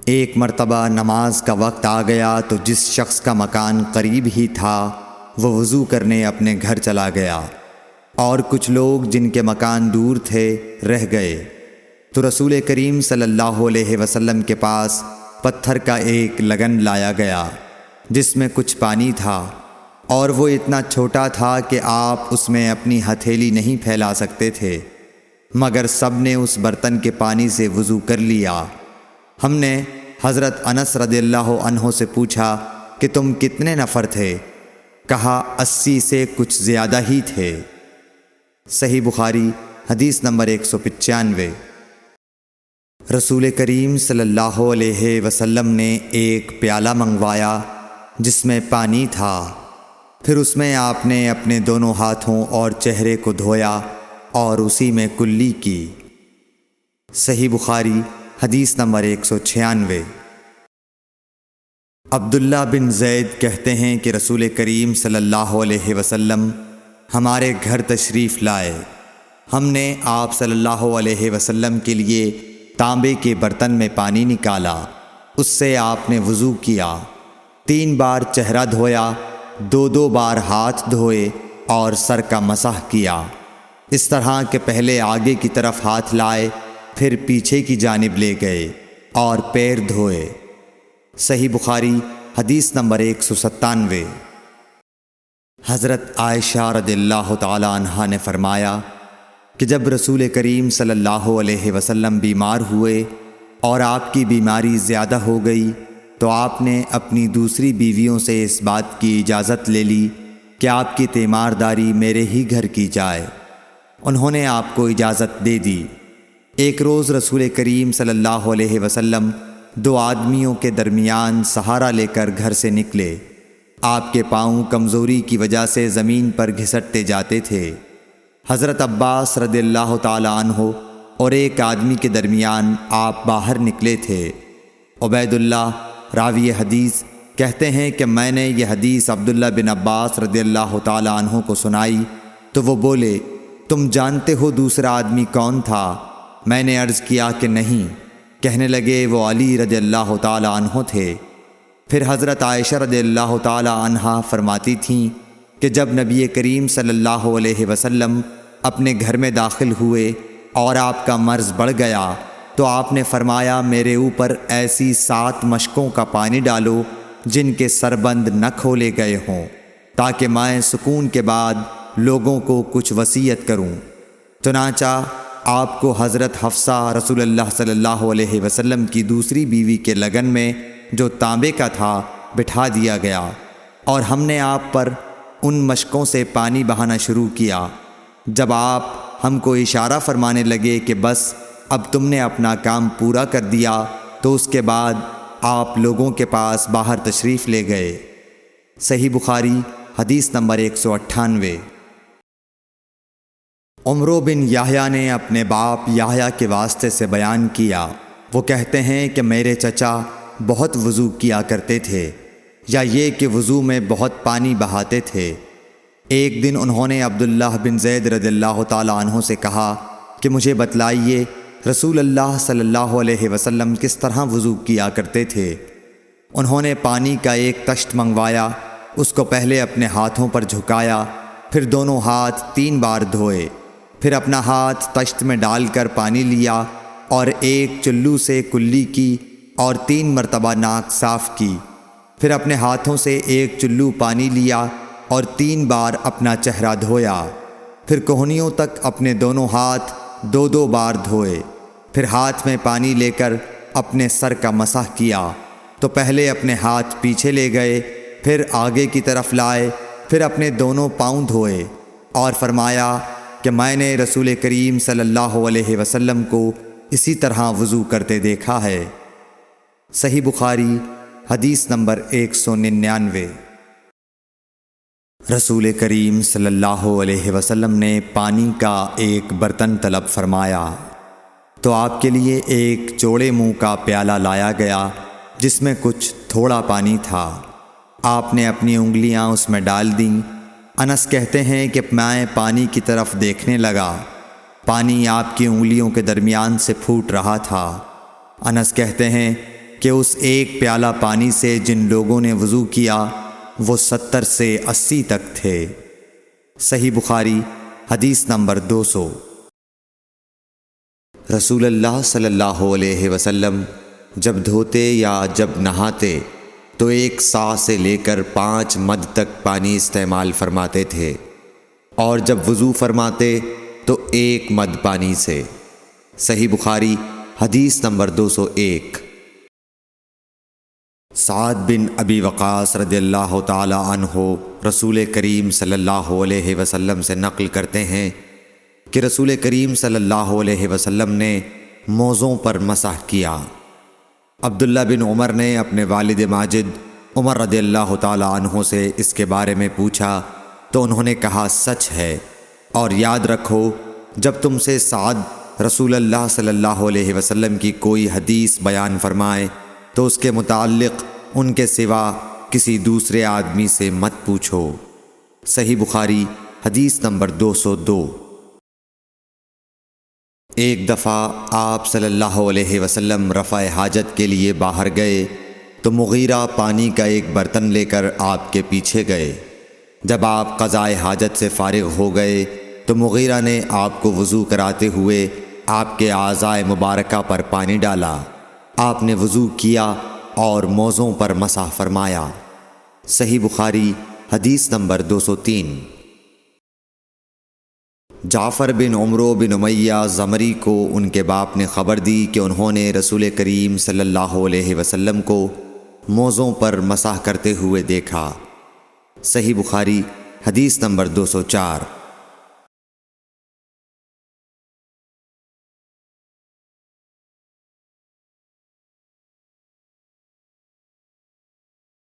ایک مرتبہ نماز کا وقت آ گیا تو جس شخص کا مکان قریب ہی تھا وہ وضو کرنے اپنے گھر چلا گیا، اور کچھ لوگ جن کے مکان دور تھے رہ گئے۔ تو رسول کریم صلی اللہ علیہ وسلم کے پاس پتھر کا ایک لگن لایا گیا جس میں کچھ پانی تھا، اور وہ اتنا چھوٹا تھا کہ آپ اس میں اپنی ہتھیلی نہیں پھیلا سکتے تھے، مگر سب نے اس برتن کے پانی سے وضو کر لیا۔ ہم نے حضرت انس رضی اللہ عنہ سے پوچھا کہ تم کتنے نفر تھے؟ کہا 80 سے کچھ زیادہ ہی تھے۔ صحیح بخاری حدیث نمبر 195۔ رسول کریم صلی اللہ علیہ وسلم نے ایک پیالہ منگوایا جس میں پانی تھا، پھر اس میں آپ نے اپنے دونوں ہاتھوں اور چہرے کو دھویا اور اسی میں کلی کی۔ صحیح بخاری حدیث نمبر 196۔ عبداللہ بن زید کہتے ہیں کہ رسول کریم صلی اللہ علیہ وسلم ہمارے گھر تشریف لائے۔ ہم نے آپ صلی اللہ علیہ وسلم کے لیے تانبے کے برتن میں پانی نکالا، اس سے آپ نے وضو کیا، 3 بار چہرہ دھویا، 2 بار ہاتھ دھوئے اور سر کا مسح کیا، اس طرح کہ پہلے آگے کی طرف ہاتھ لائے، پھر پیچھے کی جانب لے گئے اور پیر دھوئے۔ صحیح بخاری حدیث نمبر 197۔ حضرت عائشہ رضی اللہ تعالی عنہا نے فرمایا کہ جب رسول کریم صلی اللہ علیہ وسلم بیمار ہوئے اور آپ کی بیماری زیادہ ہو گئی تو آپ نے اپنی دوسری بیویوں سے اس بات کی اجازت لے لی کہ آپ کی تیمارداری میرے ہی گھر کی جائے۔ انہوں نے آپ کو اجازت دے دی۔ ایک روز رسول کریم صلی اللہ علیہ وسلم 2 آدمیوں کے درمیان سہارا لے کر گھر سے نکلے۔ آپ کے پاؤں کمزوری کی وجہ سے زمین پر گھسٹتے جاتے تھے۔ حضرت عباس رضی اللہ تعالی عنہ اور ایک آدمی کے درمیان آپ باہر نکلے تھے۔ عبید اللہ راوی حدیث کہتے ہیں کہ میں نے یہ حدیث عبداللہ بن عباس رضی اللہ تعالی عنہ کو سنائی تو وہ بولے تم جانتے ہو دوسرا آدمی کون تھا؟ میں نے عرض کیا کہ نہیں۔ کہنے لگے وہ علی رضی اللہ تعالی عنہ تھے۔ پھر حضرت عائشہ رضی اللہ تعالی عنہا فرماتی تھیں کہ جب نبی کریم صلی اللہ علیہ وسلم اپنے گھر میں داخل ہوئے اور آپ کا مرض بڑھ گیا تو آپ نے فرمایا میرے اوپر ایسی 7 مشکوں کا پانی ڈالو جن کے سربند نہ کھولے گئے ہوں، تاکہ میں سکون کے بعد لوگوں کو کچھ وصیت کروں۔ چنانچہ آپ کو حضرت حفصہ رسول اللہ صلی اللہ علیہ وسلم کی دوسری بیوی کے لگن میں جو تانبے کا تھا بٹھا دیا گیا، اور ہم نے آپ پر ان مشکوں سے پانی بہانا شروع کیا۔ جب آپ ہم کو اشارہ فرمانے لگے کہ بس اب تم نے اپنا کام پورا کر دیا تو اس کے بعد آپ لوگوں کے پاس باہر تشریف لے گئے۔ صحیح بخاری حدیث نمبر 198۔ عمرو بن یحییٰ نے اپنے باپ یحییٰ کے واسطے سے بیان کیا، وہ کہتے ہیں کہ میرے چچا بہت وضو کیا کرتے تھے، یا یہ کہ وضو میں بہت پانی بہاتے تھے۔ ایک دن انہوں نے عبداللہ بن زید رضی اللہ تعالی عنہ سے کہا کہ مجھے بتلائیے رسول اللہ صلی اللہ علیہ وسلم کس طرح وضو کیا کرتے تھے۔ انہوں نے پانی کا ایک تشت منگوایا، اس کو پہلے اپنے ہاتھوں پر جھکایا، پھر دونوں ہاتھ 3 بار دھوئے، پھر اپنا ہاتھ تشت میں ڈال کر پانی لیا اور ایک چلو سے کلی کی اور 3 مرتبہ ناک صاف کی، پھر اپنے ہاتھوں سے ایک چلو پانی لیا اور 3 بار اپنا چہرہ دھویا، پھر کوہنیوں تک اپنے دونوں ہاتھ 2 بار دھوئے، پھر ہاتھ میں پانی لے کر اپنے سر کا مسح کیا، تو پہلے اپنے ہاتھ پیچھے لے گئے، پھر آگے کی طرف لائے، پھر اپنے دونوں پاؤں دھوئے، اور فرمایا کہ میں نے رسول کریم صلی اللہ علیہ وسلم کو اسی طرح وضو کرتے دیکھا ہے۔ صحیح بخاری حدیث نمبر 199۔ رسول کریم صلی اللہ علیہ وسلم نے پانی کا ایک برتن طلب فرمایا تو آپ کے لیے ایک چوڑے منہ کا پیالہ لایا گیا جس میں کچھ تھوڑا پانی تھا۔ آپ نے اپنی انگلیاں اس میں ڈال دیں۔ انس کہتے ہیں کہ میں پانی کی طرف دیکھنے لگا، پانی آپ کی انگلیوں کے درمیان سے پھوٹ رہا تھا۔ انس کہتے ہیں کہ اس ایک پیالہ پانی سے جن لوگوں نے وضو کیا وہ 70 سے 80 تک تھے۔ صحیح بخاری حدیث نمبر 200۔ رسول اللہ صلی اللہ علیہ وسلم جب دھوتے یا جب نہاتے تو 1 سا سے لے کر 5 مد تک پانی استعمال فرماتے تھے، اور جب وضو فرماتے تو 1 مد پانی سے۔ صحیح بخاری حدیث نمبر 201۔ سعد بن ابی وقاص رضی اللہ تعالی عنہ رسول کریم صلی اللہ علیہ وسلم سے نقل کرتے ہیں کہ رسول کریم صلی اللہ علیہ وسلم نے موزوں پر مسح کیا۔ عبداللہ بن عمر نے اپنے والد ماجد عمر رضی اللہ تعالی عنہ سے اس کے بارے میں پوچھا تو انہوں نے کہا سچ ہے، اور یاد رکھو جب تم سے سعد رسول اللہ صلی اللہ علیہ وسلم کی کوئی حدیث بیان فرمائے تو اس کے متعلق ان کے سوا کسی دوسرے آدمی سے مت پوچھو۔ صحیح بخاری حدیث نمبر 202۔ ایک دفعہ آپ صلی اللہ علیہ وسلم رفع حاجت کے لیے باہر گئے تو مغیرہ پانی کا ایک برتن لے کر آپ کے پیچھے گئے۔ جب آپ قضائے حاجت سے فارغ ہو گئے تو مغیرہ نے آپ کو وضو کراتے ہوئے آپ کے اعضائے مبارکہ پر پانی ڈالا۔ آپ نے وضو کیا اور موزوں پر مسح فرمایا۔ صحیح بخاری حدیث نمبر 203۔ جعفر بن عمرو بن امیہ زمری کو ان کے باپ نے خبر دی کہ انہوں نے رسول کریم صلی اللہ علیہ وسلم کو موزوں پر مسح کرتے ہوئے دیکھا۔ صحیح بخاری حدیث نمبر 204۔